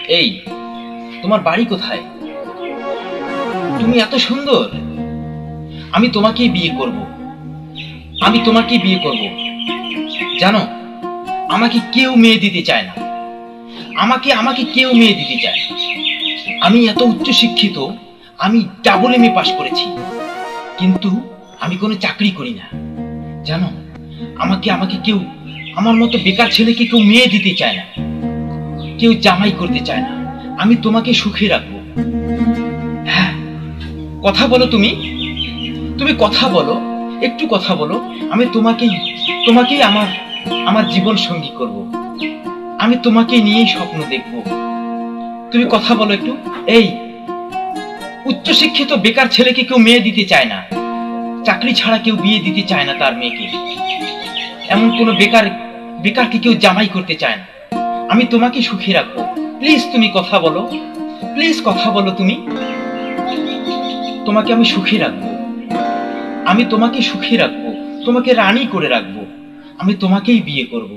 এই, তোমার বাড়ি কোথায়? তুমি এত সুন্দর। আমি তোমাকেই বিয়ে করব। আমি তোমাকেই বিয়ে করব। জানো, আমাকে কেউ মেয়ে দিতে চায় না। আমাকে আমাকে কেউ মেয়ে দিতে চায় না। আমি এত উচ্চ শিক্ষিত, আমি ডাবল এমএ পাশ করেছি, কিন্তু আমি কোনো চাকরি করি না। জানো, আমাকে আমাকে কেউ, আমার মতো বেকার ছেলেকে কেউ মেয়ে দিতে চায় না, কেউ জামাই করতে চায় না। আমি তোমাকে সুখে রাখবো। হ্যাঁ, কথা বলো তুমি। তুমি কথা বলো, একটু কথা বলো। আমি তোমাকেই তোমাকেই আমার আমার জীবন সঙ্গী করব। আমি তোমাকে নিয়েই স্বপ্ন দেখব। তুমি কথা বলো একটু। এই, উচ্চশিক্ষিত বেকার ছেলেকে কেউ মেয়ে দিতে চায় না, চাকরি ছাড়া কেউ বিয়ে দিতে চায় না তার মেয়েকে। এমন কোনো বেকারকে কেউ জামাই করতে চায় না। আমি তোমাকে সুখী রাখবো। প্লিজ তুমি কথা বলো, প্লিজ কথা বলো তুমি। তোমাকে আমি সুখী রাখবো। আমি তোমাকে সুখী রাখবো, তোমাকে রানী করে রাখবো। আমি তোমাকেই বিয়ে করব।